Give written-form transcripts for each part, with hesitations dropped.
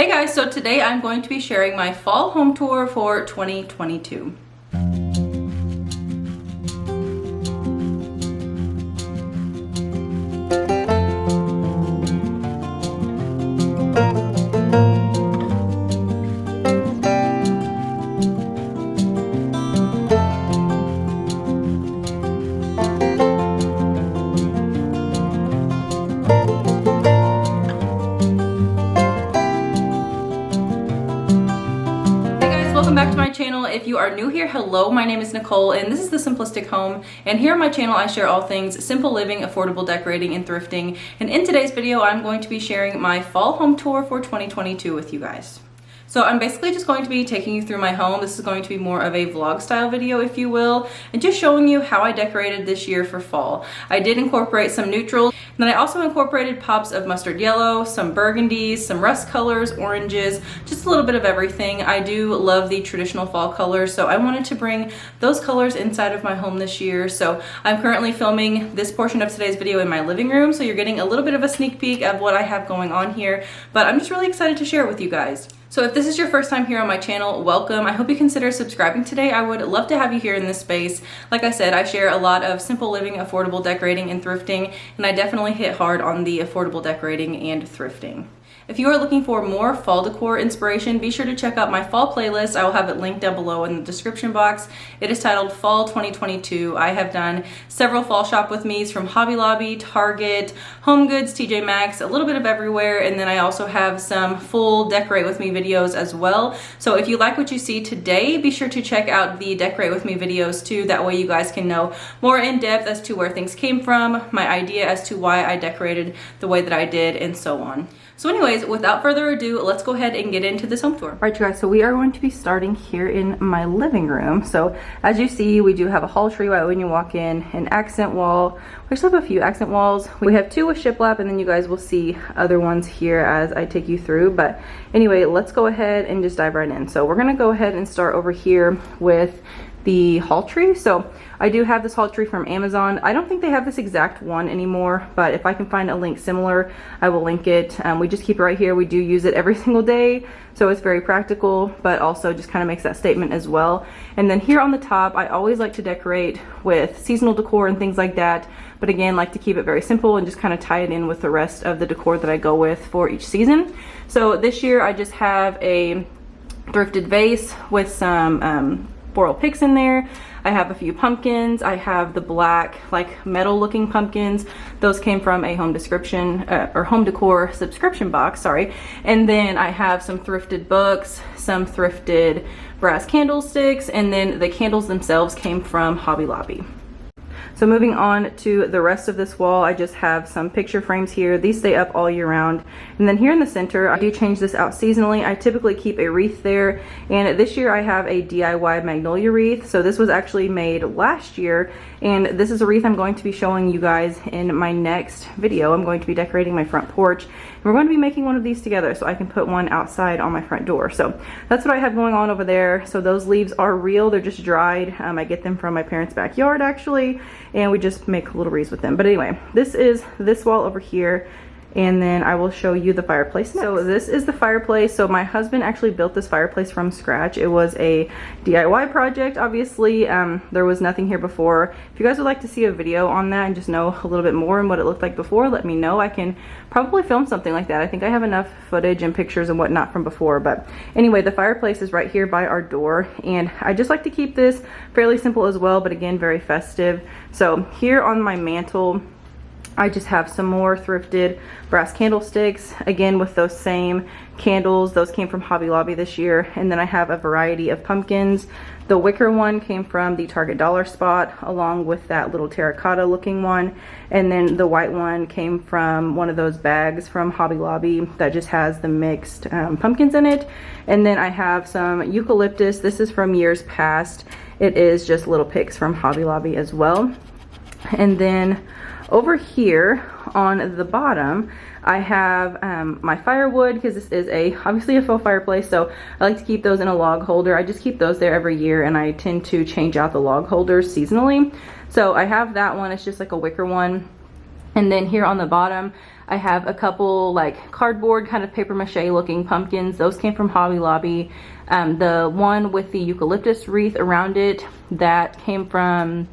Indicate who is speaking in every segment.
Speaker 1: Hey guys, so today I'm going to be sharing my fall home tour for 2022. Welcome back to my channel. If you are new here, hello, my name is Nicole and this is The Simplistic Home, and here on my channel I share all things simple living, affordable decorating, and thrifting. And in today's video I'm going to be sharing my fall home tour for 2022 with you guys. So I'm basically just going to be taking you through my home. This is going to be more of a vlog style video, if you will, and just showing you how I decorated this year for fall. I did incorporate some neutrals, and then I also incorporated pops of mustard yellow, some burgundies, some rust colors, oranges, just a little bit of everything. I do love the traditional fall colors, so I wanted to bring those colors inside of my home this year. So I'm currently filming this portion of today's video in my living room, so you're getting a little bit of a sneak peek of what I have going on here, but I'm just really excited to share it with you guys. So if this is your first time here on my channel, welcome. I hope you consider subscribing today. I would love to have you here in this space. Like I said, I share a lot of simple living, affordable decorating, and thrifting, and I definitely hit hard on the affordable decorating and thrifting. If you are looking for more fall decor inspiration, be sure to check out my fall playlist. I will have it linked down below in the description box. It is titled Fall 2022. I have done several fall shop with me's from Hobby Lobby, Target, Home Goods, TJ Maxx, a little bit of everywhere, and then I also have some full decorate with me videos as well. So if you like what you see today, be sure to check out the decorate with me videos too. That way you guys can know more in depth as to where things came from, my idea as to why I decorated the way that I did, and so on. So anyways, without further ado, let's go ahead and get into this home tour. All right, you guys, so we are going to be starting here in my living room. So as you see, we do have a hall tree right when you walk in, an accent wall. We still have a few accent walls. We have two with shiplap, and then you guys will see other ones here as I take you through. But anyway, let's go ahead and just dive right in. So we're gonna go ahead and start over here with the hall tree. So I do have this hall tree from Amazon. I don't think they have this exact one anymore, but if I can find a link similar, I will link it. We just keep it right here. We do use it every single day, so it's very practical, but also just kind of makes that statement as well. And then here on the top, I always like to decorate with seasonal decor and things like that, but again, like to keep it very simple and just kind of tie it in with the rest of the decor that I go with for each season. So this year I just have a thrifted vase with some floral picks in there. I have a few pumpkins. I have the black, like metal looking pumpkins. Those came from a home description or home decor subscription box, sorry. And then I have some thrifted books, some thrifted brass candlesticks, and then the candles themselves came from Hobby Lobby. So moving on to the rest of this wall, I just have some picture frames here. These stay up all year round. And then here in the center, I do change this out seasonally. I typically keep a wreath there. And this year I have a DIY magnolia wreath. So this was actually made last year. And this is a wreath I'm going to be showing you guys in my next video. I'm going to be decorating my front porch. And we're going to be making one of these together so I can put one outside on my front door. So that's what I have going on over there. So those leaves are real. They're just dried. I get them from my parents' backyard actually. And we just make little wreaths with them. But anyway, this is this wall over here, and then I will show you the fireplace next. So this is the fireplace. So my husband actually built this fireplace from scratch. It was a DIY project, obviously. There was nothing here before. If you guys would like to see a video on that and just know a little bit more on what it looked like before, let me know. I can probably film something like that. I think I have enough footage and pictures and whatnot from before. But anyway, the fireplace is right here by our door, and I just like to keep this fairly simple as well, but again, very festive. So here on my mantle, I just have some more thrifted brass candlesticks, again with those same candles. Those came from Hobby Lobby this year. And then I have a variety of pumpkins. The wicker one came from the Target dollar spot, along with that little terracotta looking one. And then the white one came from one of those bags from Hobby Lobby that just has the mixed pumpkins in it. And then I have some eucalyptus. This is from years past. It is just little picks from Hobby Lobby as well. And then over here on the bottom, I have my firewood, because this is obviously a faux fireplace, so I like to keep those in a log holder. I just keep those there every year, and I tend to change out the log holders seasonally. So I have that one. It's just like a wicker one. And then here on the bottom, I have a couple like cardboard kind of paper mache looking pumpkins. Those came from Hobby Lobby. The one with the eucalyptus wreath around it, that came from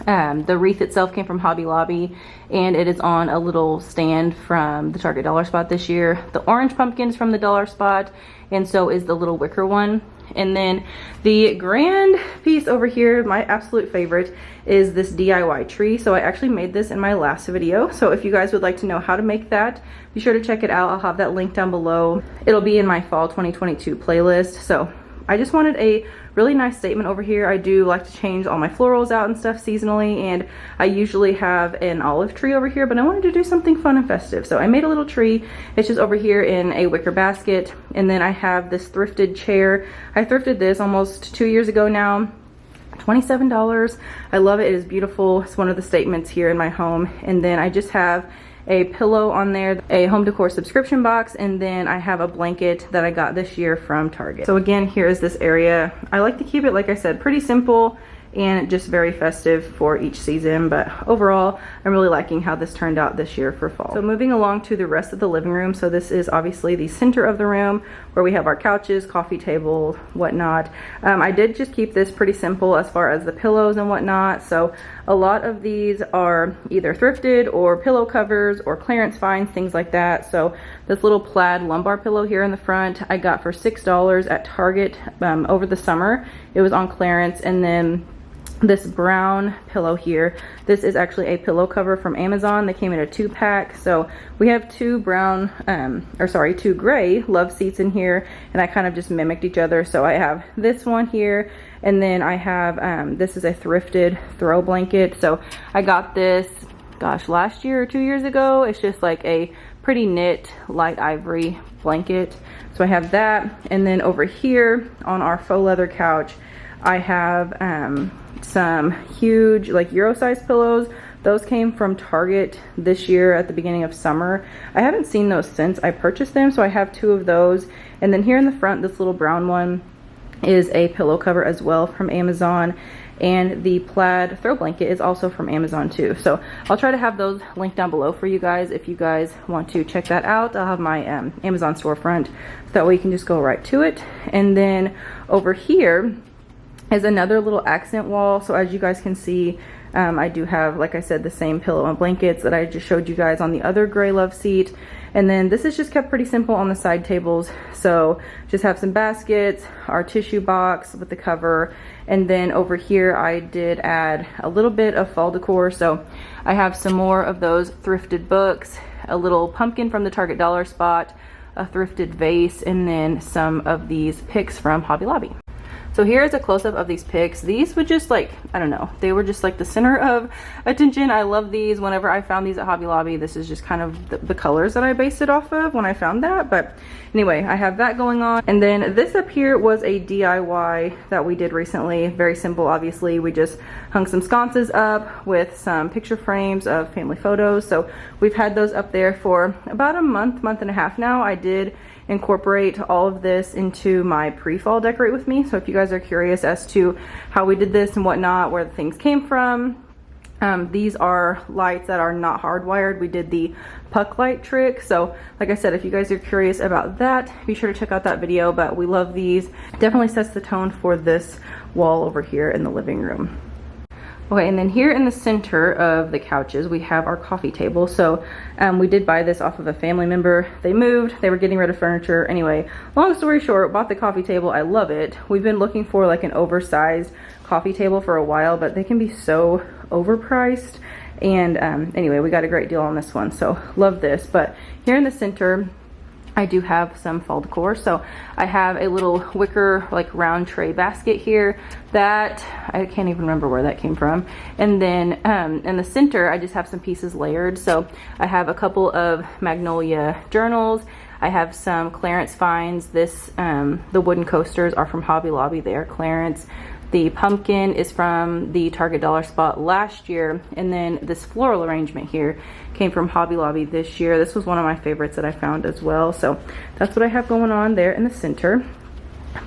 Speaker 1: the wreath itself came from Hobby Lobby, and it is on a little stand from the Target Dollar Spot this year. The orange pumpkin is from the Dollar Spot, and so is the little wicker one. And then the grand piece over here, my absolute favorite, is this DIY tree. So I actually made this in my last video. So if you guys would like to know how to make that, be sure to check it out. I'll have that link down below. It'll be in my fall 2022 playlist. So I just wanted a really nice statement over here. I do like to change all my florals out and stuff seasonally, and I usually have an olive tree over here, but I wanted to do something fun and festive. So I made a little tree. It's just over here in a wicker basket. And then I have this thrifted chair. I thrifted this almost 2 years ago now. $27. I love it. It is beautiful. It's one of the statements here in my home. And then I just have a pillow on there, a home decor subscription box, and then I have a blanket that I got this year from Target. So again, here is this area. I like to keep it, like I said, pretty simple and just very festive for each season, but overall I'm really liking how this turned out this year for fall. So moving along to the rest of the living room, so this is obviously the center of the room where we have our couches, coffee table, whatnot. I did just keep this pretty simple as far as the pillows and whatnot. So a lot of these are either thrifted or pillow covers or clearance finds, things like that. So this little plaid lumbar pillow here in the front I got for $6 at Target over the summer. It was on clearance. And then this brown pillow here, this is actually a pillow cover from Amazon. They came in a 2-pack. So we have two gray love seats in here, and I kind of just mimicked each other. So I have this one here, and then I have this is a thrifted throw blanket. So I got this, gosh, last year or 2 years ago. It's just like a pretty knit light ivory blanket. So I have that. And then over here on our faux leather couch, I have some huge like Euro size pillows. Those came from Target this year at the beginning of summer. I haven't seen those since I purchased them, so I have 2 of those. And then here in the front, this little brown one is a pillow cover as well from Amazon, and the plaid throw blanket is also from Amazon too. So I'll try to have those linked down below for you guys if you guys want to check that out. I'll have my Amazon storefront, so that way you can just go right to it. And then over here is another little accent wall. So as you guys can see, I do have, like I said, the same pillow and blankets that I just showed you guys on the other gray love seat. And then this is just kept pretty simple on the side tables. So just have some baskets, our tissue box with the cover. And then over here, I did add a little bit of fall decor. So I have some more of those thrifted books, a little pumpkin from the Target Dollar Spot, a thrifted vase, and then some of these picks from Hobby Lobby. So here is a close-up of these picks. These would just like, I don't know, they were just like the center of attention. I love these. Whenever I found these at Hobby Lobby, this is just kind of the colors that I based it off of when I found that. But anyway, I have that going on. And then this up here was a DIY that we did recently. Very simple, obviously. We just hung some sconces up with some picture frames of family photos. So we've had those up there for about a month and a half now. I did incorporate all of this into my pre-fall decorate with me. So if you guys are curious as to how we did this and whatnot, where the things came from, these are lights that are not hardwired. We did the puck light trick. So like I said, if you guys are curious about that, be sure to check out that video. But we love these. Definitely sets the tone for this wall over here in the living room. Okay, and then here in the center of the couches, we have our coffee table. So we did buy this off of a family member. They moved, they were getting rid of furniture. Anyway, long story short, bought the coffee table. I love it. We've been looking for like an oversized coffee table for a while, but they can be so overpriced. And anyway, we got a great deal on this one, so love this. But here in the center, I do have some fall decor. So I have a little wicker like round tray basket here that I can't even remember where that came from. And then in the center, I just have some pieces layered. So I have a couple of magnolia journals. I have some clearance finds. This the wooden coasters are from Hobby Lobby. They are clearance. The pumpkin is from the Target Dollar Spot last year. And then this floral arrangement here came from Hobby Lobby this year. This was one of my favorites that I found as well. So that's what I have going on there in the center.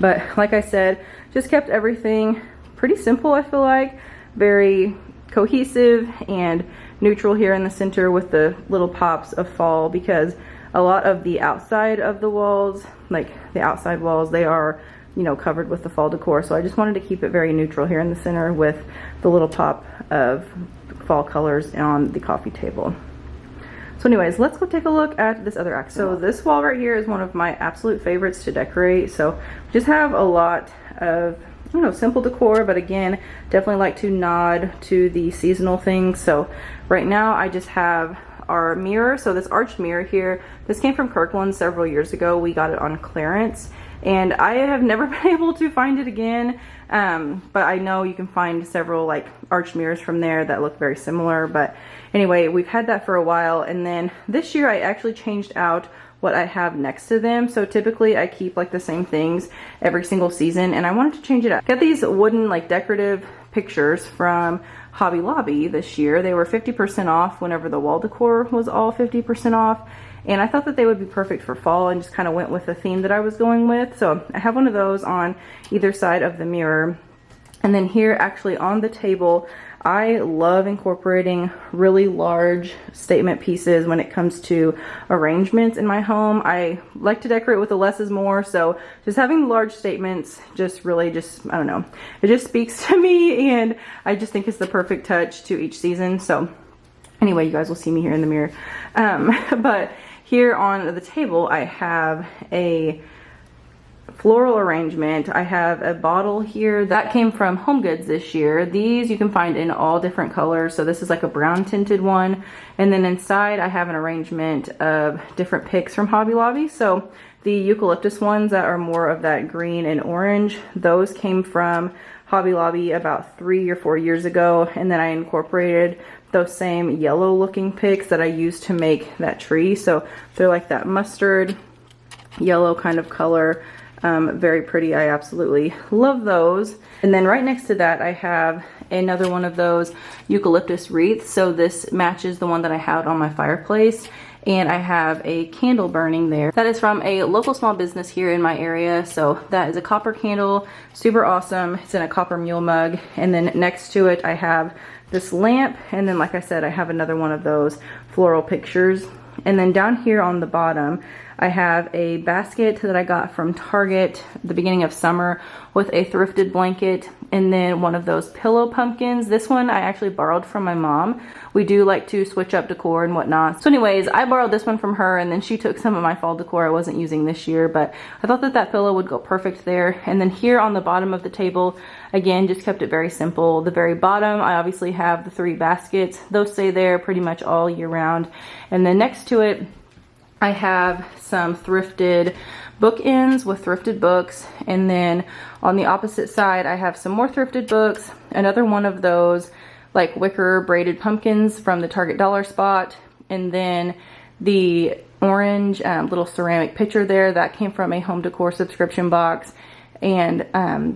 Speaker 1: But like I said, just kept everything pretty simple, I feel like. Very cohesive and neutral here in the center with the little pops of fall, because a lot of the outside of the walls, like the outside walls, they are, you know, covered with the fall decor. So I just wanted to keep it very neutral here in the center with the little pop of fall colors on the coffee table. So anyways, let's go take a look at this other accent. So this wall right here is one of my absolute favorites to decorate. So just have a lot of, you know, simple decor, but again, definitely like to nod to the seasonal things. So right now I just have our mirror. So this arched mirror here, this came from Kirkland several years ago. We got it on clearance and I have never been able to find it again. But I know you can find several like arched mirrors from there that look very similar. But anyway, we've had that for a while. And then this year I actually changed out what I have next to them. So typically I keep like the same things every single season, and I wanted to change it up. Got these wooden like decorative pictures from Hobby Lobby this year. They were 50% off whenever the wall decor was all 50% off. And I thought that they would be perfect for fall, and just kind of went with the theme that I was going with. So I have one of those on either side of the mirror. And then here actually on the table, I love incorporating really large statement pieces when it comes to arrangements in my home. I like to decorate with the less is more, so just having large statements just really just, I don't know, it just speaks to me, and I just think it's the perfect touch to each season. So anyway, you guys will see me here in the mirror. But here on the table, I have a floral arrangement. I have a bottle here that came from Home Goods this year. These you can find in all different colors. So this is like a brown tinted one. And then inside I have an arrangement of different picks from Hobby Lobby. So the eucalyptus ones that are more of that green and orange, those came from Hobby Lobby about 3 or 4 years ago. And then I incorporated those same yellow looking picks that I used to make that tree. So they're like that mustard yellow kind of color. Very pretty. I absolutely love those. And then right next to that I have another one of those eucalyptus wreaths. So this matches the one that I had on my fireplace, and I have a candle burning there. That is from a local small business here in my area. So that is a copper candle, super awesome. It's in a copper mule mug. And then next to it I have this lamp, and then like I said, I have another one of those floral pictures. And then down here on the bottom, I have a basket that I got from Target at the beginning of summer with a thrifted blanket, and then one of those pillow pumpkins. This one I actually borrowed from my mom. We do like to switch up decor and whatnot. So anyways, I borrowed this one from her, and then she took some of my fall decor I wasn't using this year, but I thought that that pillow would go perfect there. And then here on the bottom of the table, again, just kept it very simple. The very bottom, I obviously have the 3 baskets. Those stay there pretty much all year round. And then next to it, I have some thrifted bookends with thrifted books, and then on the opposite side I have some more thrifted books, another one of those like wicker braided pumpkins from the Target dollar spot, and then the orange little ceramic pitcher there that came from a home decor subscription box. And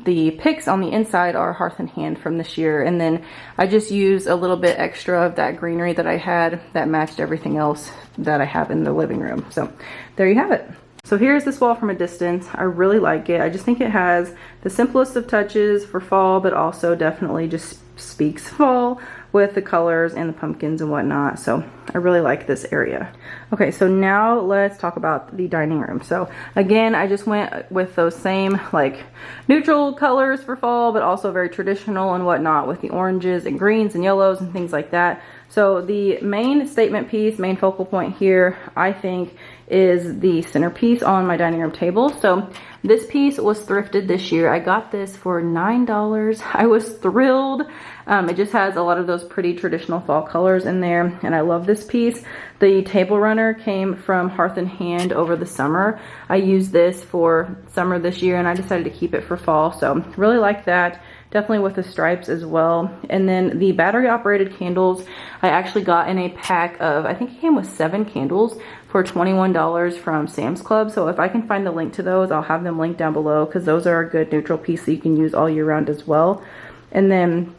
Speaker 1: the picks on the inside are Hearth and Hand from this year. And then I just used a little bit extra of that greenery that I had that matched everything else that I have in the living room. So there you have it. So here's this wall from a distance. I really like it. I just think it has the simplest of touches for fall, but also definitely just speaks fall with the colors and the pumpkins and whatnot. So I really like this area. Okay, so now let's talk about the dining room. So again, I just went with those same like neutral colors for fall, but also very traditional and whatnot with the oranges and greens and yellows and things like that. So the main statement piece, main focal point here, I think is the centerpiece on my dining room table. So this piece was thrifted this year. I got this for $9. I was thrilled. It just has a lot of those pretty traditional fall colors in there, and I love this piece. The table runner came from Hearth and Hand over the summer. I used this for summer this year, and I decided to keep it for fall. So really like that. Definitely with the stripes as well. And then the battery operated candles, I actually got in a pack of, I think it came with 7 candles for $21 from Sam's Club. So if I can find the link to those, I'll have them linked down below, because those are a good neutral piece that you can use all year round as well. And then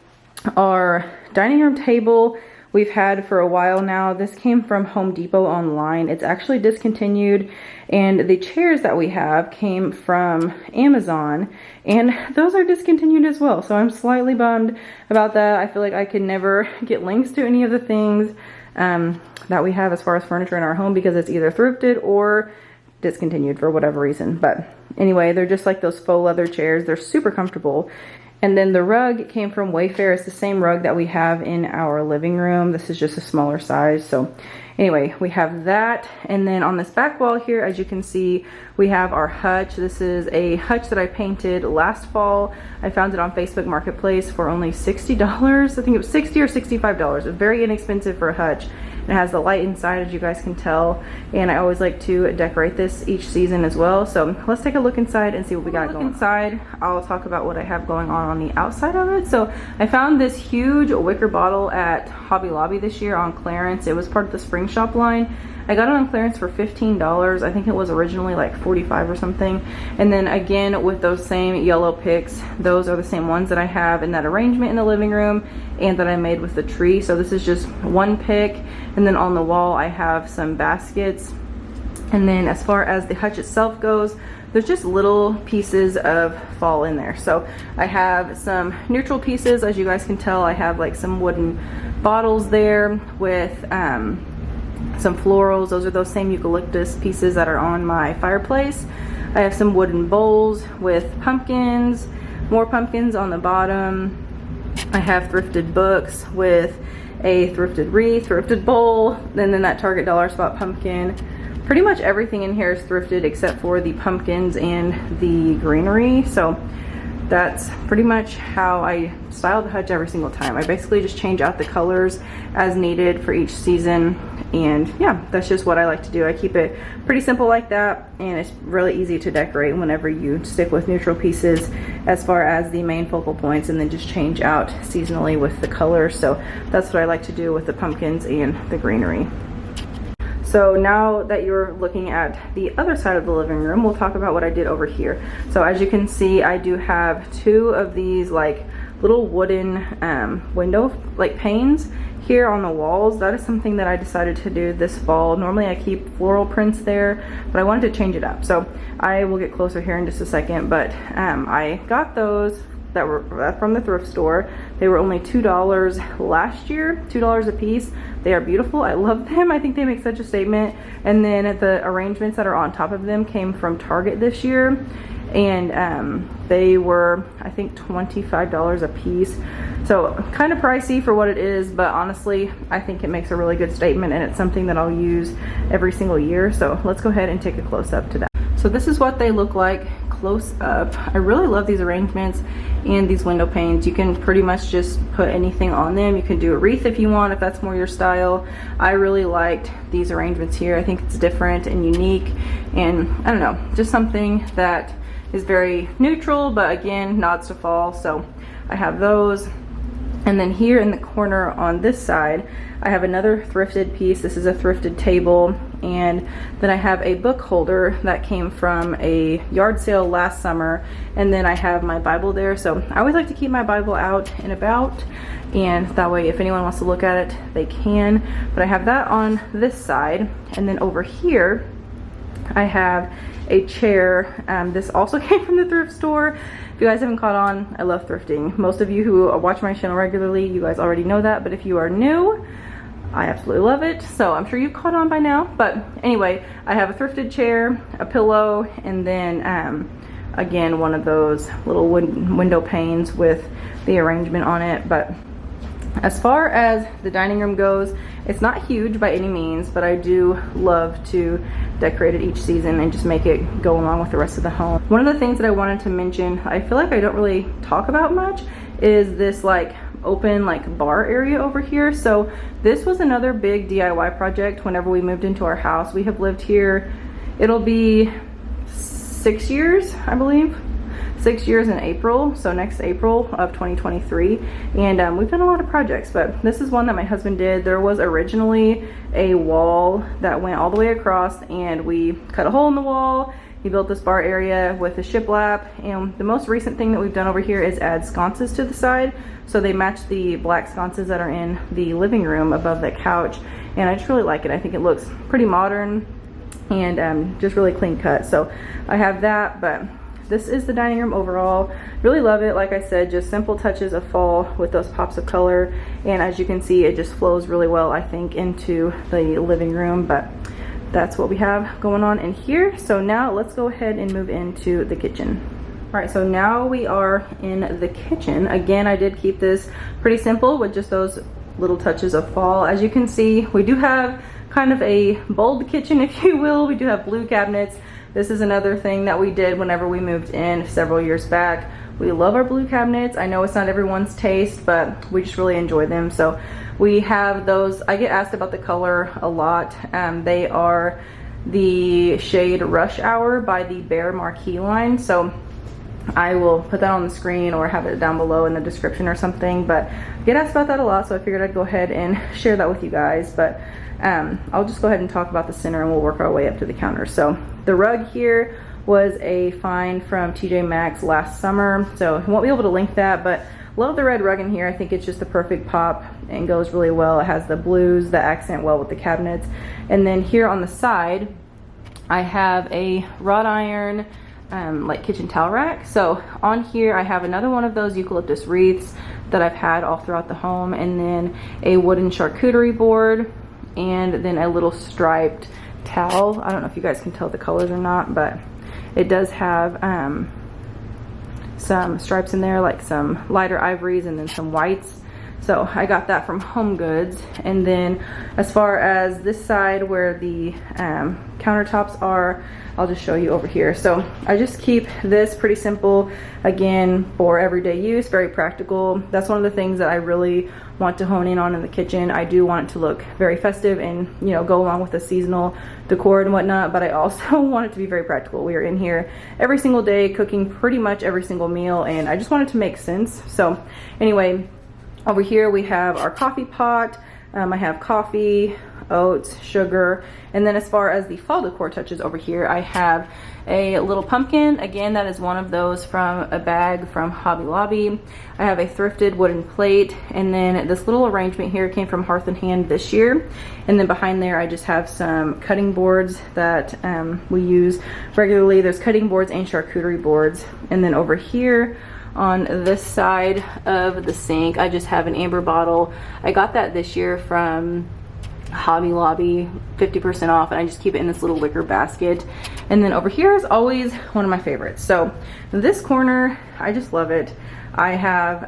Speaker 1: our dining room table we've had for a while now. This came from Home Depot online. It's actually discontinued, and the chairs that we have came from Amazon, and those are discontinued as well. So I'm slightly bummed about that. I feel like I could never get links to any of the things that we have as far as furniture in our home because it's either thrifted or discontinued for whatever reason. But anyway, they're just like those faux leather chairs. They're super comfortable. And then the rug came from Wayfair. It's the same rug that we have in our living room. This is just a smaller size. So anyway, we have that. And then on this back wall here, as you can see, we have our hutch. This is a hutch that I painted last fall. I found it on Facebook Marketplace for only $60. I think it was $60 or $65. It's very inexpensive for a hutch. It has the light inside, as you guys can tell, and I always like to decorate this each season as well. So let's take a look inside and see what we got going on. Inside, I'll talk about what I have going on the outside of it. So I found this huge wicker bottle at Hobby Lobby this year on clearance. It was part of the spring shop line. I got it on clearance for $15. I think it was originally like $45 or something. And then again, with those same yellow picks, those are the same ones that I have in that arrangement in the living room and that I made with the tree. So this is just one pick. And then on the wall, I have some baskets. And then as far as the hutch itself goes, there's just little pieces of fall in there. So I have some neutral pieces. As you guys can tell, I have like some wooden bottles there with some florals. Those are those same eucalyptus pieces that are on my fireplace. I have some wooden bowls with pumpkins, more pumpkins on the bottom. I have thrifted books with a thrifted wreath, thrifted bowl, and then that Target Dollar Spot pumpkin. Pretty much everything in here is thrifted except for the pumpkins and the greenery. So that's pretty much how I style the hutch every single time. I basically just change out the colors as needed for each season. And yeah, that's just what I like to do. I keep it pretty simple like that, and it's really easy to decorate whenever you stick with neutral pieces as far as the main focal points, and then just change out seasonally with the colors. So that's what I like to do with the pumpkins and the greenery. So now that you're looking at the other side of the living room, we'll talk about what I did over here. So as you can see, I do have two of these like little wooden window like panes here on the walls. That is something that I decided to do this fall. Normally I keep floral prints there, but I wanted to change it up. So I will get closer here in just a second, but I got those that were from the thrift store. They were only $2 last year, $2 a piece. They are beautiful. I love them. I think they make such a statement. And then the arrangements that are on top of them came from Target this year, and they were, I think, $25 a piece. So kind of pricey for what it is, but honestly, I think it makes a really good statement, and it's something that I'll use every single year. So let's go ahead and take a close up to that. So this is what they look like close up. I really love these arrangements and these window panes. You can pretty much just put anything on them. You can do a wreath if you want, if that's more your style. I really liked these arrangements here. I think it's different and unique, and I don't know, just something that is very neutral, but again, nods to fall. So I have those. And then here in the corner on this side, I have another thrifted piece. This is a thrifted table. And then I have a book holder that came from a yard sale last summer. And then I have my Bible there. So I always like to keep my Bible out and about, and that way if anyone wants to look at it, they can. But I have that on this side. And then over here, I have a chair. This also came from the thrift store. If you guys haven't caught on, I love thrifting. Most of you who watch my channel regularly, you guys already know that, but if you are new, I absolutely love it. So I'm sure you've caught on by now. But anyway, I have a thrifted chair, a pillow, and then again, one of those little window panes with the arrangement on it. But as far as the dining room goes, it's not huge by any means, but I do love to decorate it each season and just make it go along with the rest of the home. One of the things that I wanted to mention, I feel like I don't really talk about much, is this like open like bar area over here. So this was another big DIY project whenever we moved into our house. We have lived here, it'll be 6 years, I believe. 6 years in April, so next April of 2023, and we've done a lot of projects, but this is one that my husband did. There was originally a wall that went all the way across, and we cut a hole in the wall He built this bar area with a shiplap, and the most recent thing that we've done over here is add sconces to the side, so they match the black sconces that are in the living room above that couch, and I just really like it. I think it looks pretty modern and just really clean cut. So I have that, but this is the dining room overall. Really love it. Like I said, just simple touches of fall with those pops of color, and as you can see, it just flows really well, I think, into the living room. But that's what we have going on in here. So now let's go ahead and move into the kitchen. All right, so now we are in the kitchen. Again, I did keep this pretty simple with just those little touches of fall. As you can see, we do have kind of a bold kitchen, if you will. We do have blue cabinets. This is another thing that we did whenever we moved in several years back. We love our blue cabinets. I know it's not everyone's taste, but we just really enjoy them. So we have those. I get asked about the color a lot. They are the shade Rush Hour by the Behr Marquee line. So I will put that on the screen or have it down below in the description or something, but I get asked about that a lot, so I figured I'd go ahead and share that with you guys. But I'll just go ahead and talk about the center, and we'll work our way up to the counter. So the rug here was a find from TJ Maxx last summer, so I won't be able to link that, but love the red rug in here. I think it's just the perfect pop and goes really well. It has the blues that accent well with the cabinets. And then here on the side, I have a wrought iron like kitchen towel rack. So on here I have another one of those eucalyptus wreaths that I've had all throughout the home, and then a wooden charcuterie board, and then a little striped towel. I don't know if you guys can tell the colors or not, but it does have some stripes in there, like some lighter ivories and then some whites. So I got that from Home Goods. And then as far as this side where the countertops are, I'll just show you over here. So I just keep this pretty simple, again, for everyday use, very practical. That's one of the things that I really want to hone in on in the kitchen. I do want it to look very festive and, you know, go along with the seasonal decor and whatnot, but I also want it to be very practical. We are in here every single day cooking pretty much every single meal, and I just want it to make sense. So anyway, over here we have our coffee pot. I have coffee, oats, sugar, and then as far as the fall decor touches over here, I have a little pumpkin. Again, that is one of those from a bag from Hobby Lobby. I have a thrifted wooden plate, and then this little arrangement here came from Hearth and Hand this year. And then behind there I just have some cutting boards that we use regularly. There's cutting boards and charcuterie boards. And then over here on this side of the sink, I just have an amber bottle. I got that this year from Hobby Lobby, 50% off, and I just keep it in this little wicker basket. And then over here is always one of my favorites. So this corner, I just love it. I have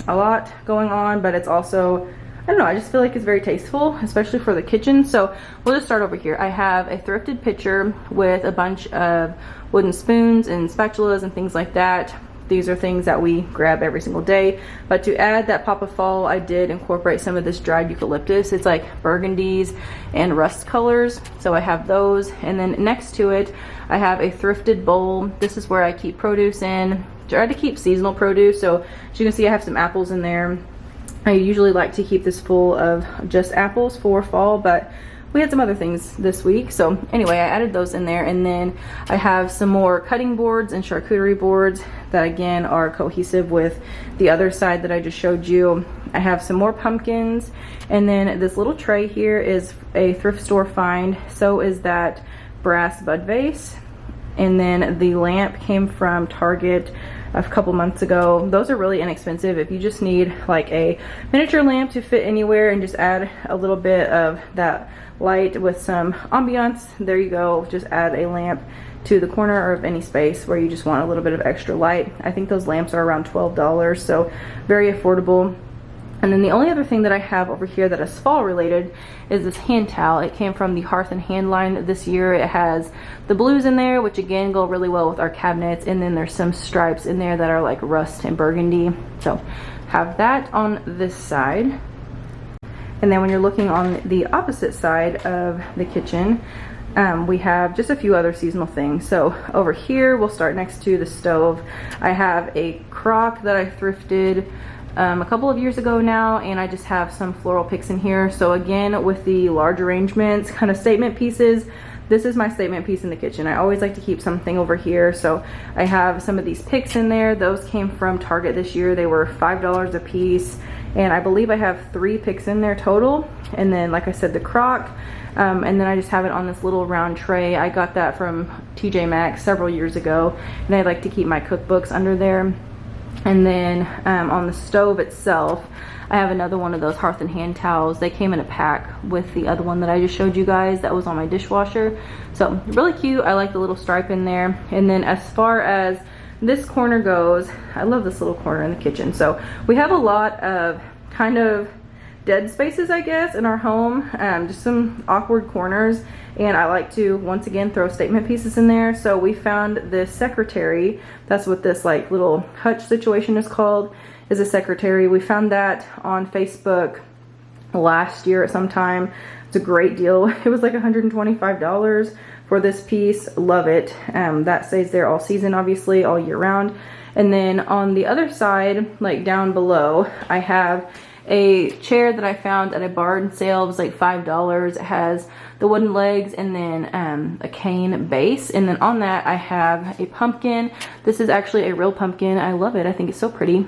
Speaker 1: a lot going on, but it's also, I don't know, I just feel like it's very tasteful, especially for the kitchen. So we'll just start over here. I have a thrifted pitcher with a bunch of wooden spoons and spatulas and things like that. These are things that we grab every single day. But to add that pop of fall, I did incorporate some of this dried eucalyptus. It's like burgundies and rust colors. So I have those. And then next to it, I have a thrifted bowl. This is where I keep produce in. Try to keep seasonal produce. So as you can see, I have some apples in there. I usually like to keep this full of just apples for fall, but we had some other things this week. So anyway, I added those in there. And then I have some more cutting boards and charcuterie boards that again are cohesive with the other side that I just showed you. I have some more pumpkins. And then this little tray here is a thrift store find. So is that brass bud vase. And then the lamp came from Target a couple months ago. Those are really inexpensive. If you just need like a miniature lamp to fit anywhere and just add a little bit of that light with some ambiance, there you go. Just add a lamp to the corner of any space where you just want a little bit of extra light. I think those lamps are around $12, so very affordable. And then the only other thing that I have over here that is fall related is this hand towel. It came from the Hearth and Hand line this year. It has the blues in there, which again go really well with our cabinets. And then there's some stripes in there that are like rust and burgundy. So have that on this side. And then when you're looking on the opposite side of the kitchen, we have just a few other seasonal things. So over here, we'll start next to the stove. I have a crock that I thrifted a couple of years ago now, and I just have some floral picks in here. So again, with the large arrangements, kind of statement pieces, this is my statement piece in the kitchen. I always like to keep something over here. So I have some of these picks in there. Those came from Target this year. They were $5 a piece. And I believe I have 3 picks in there total. And then, like I said, the crock. And then I just have it on this little round tray. I got that from TJ Maxx several years ago. And I like to keep my cookbooks under there. And then on the stove itself, I have another one of those Hearth and Hand towels. They came in a pack with the other one that I just showed you guys that was on my dishwasher. So really cute. I like the little stripe in there. And then as far as this corner goes, I love this little corner in the kitchen. So we have a lot of kind of dead spaces, I guess, in our home. Just some awkward corners. And I like to, once again, throw statement pieces in there. So we found this secretary. That's what this like little hutch situation is called, is a secretary. We found that on Facebook last year at some time. It's a great deal. It was like $125 for this piece. Love it. That stays there all season, obviously, all year round. And then on the other side, like down below, I have a chair that I found at a barn sale. It was like $5. It has the wooden legs and then a cane base. And then on that I have a pumpkin. This is actually a real pumpkin. I love it. I think it's so pretty.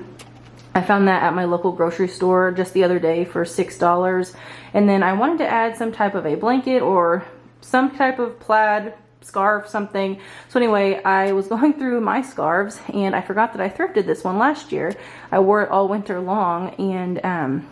Speaker 1: I found that at my local grocery store just the other day for $6. And then I wanted to add some type of a blanket or some type of plaid scarf, something. So anyway, I was going through my scarves and I forgot that I thrifted this one last year. I wore it all winter long, and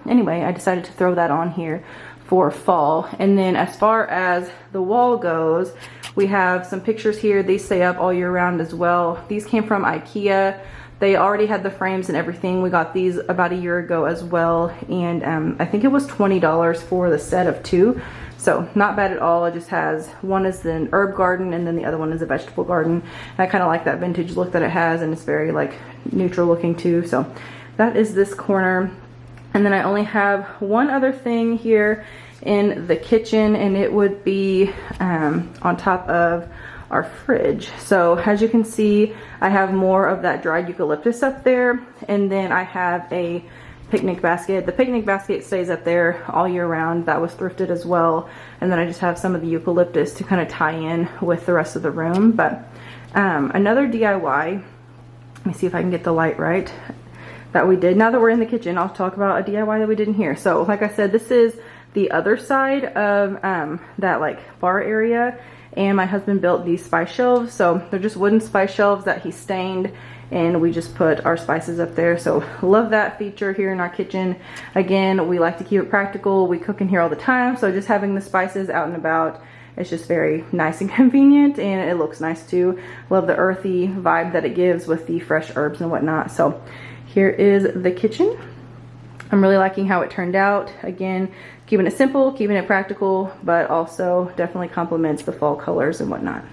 Speaker 1: anyway, I decided to throw that on here for fall. And then as far as the wall goes, we have some pictures here. These stay up all year round as well. These came from IKEA. They already had the frames and everything. We got these about a year ago as well, and I think it was $20 for the set of 2. So not bad at all. It just has, one is an herb garden and then the other one is a vegetable garden. And I kind of like that vintage look that it has, and it's very like neutral looking too. So that is this corner. And then I only have one other thing here in the kitchen, and it would be on top of our fridge. So as you can see, I have more of that dried eucalyptus up there, and then I have a picnic basket. The picnic basket stays up there all year round. That was thrifted as well. And then I just have some of the eucalyptus to kind of tie in with the rest of the room. But another DIY, let me see if I can get the light right, that we did. Now that we're in the kitchen, I'll talk about a DIY that we did in here. So like I said, this is the other side of that like bar area. And my husband built these spice shelves. So they're just wooden spice shelves that he stained, and we just put our spices up there. So love that feature here in our kitchen. Again, we like to keep it practical. We cook in here all the time, so just having the spices out and about, it's just very nice and convenient, and it looks nice too. Love the earthy vibe that it gives with the fresh herbs and whatnot. So here is the kitchen. I'm really liking how it turned out. Again, keeping it simple, keeping it practical, but also definitely complements the fall colors and whatnot.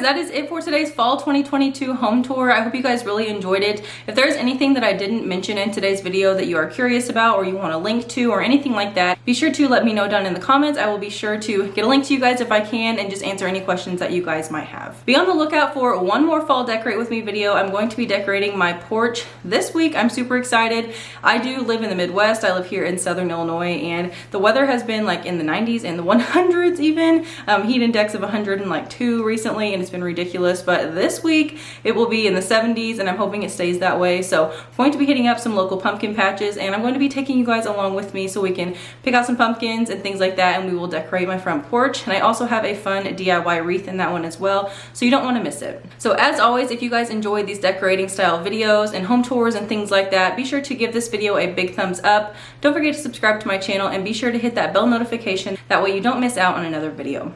Speaker 1: that is it for today's fall 2022 home tour. I hope you guys really enjoyed it. If there's anything that I didn't mention in today's video that you are curious about or you want a link to or anything like that, be sure to let me know down in the comments. I will be sure to get a link to you guys if I can and just answer any questions that you guys might have. Be on the lookout for one more fall decorate with me video. I'm going to be decorating my porch this week. I'm super excited. I do live in the Midwest. I live here in Southern Illinois, and the weather has been like in the 90s and the 100s even. Heat index of 102 recently, and it's been ridiculous. But this week it will be in the 70s, and I'm hoping it stays that way. So I'm going to be hitting up some local pumpkin patches, and I'm going to be taking you guys along with me so we can pick out some pumpkins and things like that, and we will decorate my front porch. And I also have a fun DIY wreath in that one as well, so you don't want to miss it. So as always, if you guys enjoy these decorating style videos and home tours and things like that, be sure to give this video a big thumbs up. Don't forget to subscribe to my channel and be sure to hit that bell notification. That way you don't miss out on another video.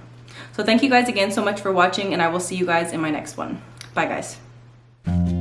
Speaker 1: So thank you guys again so much for watching, and I will see you guys in my next one. Bye guys.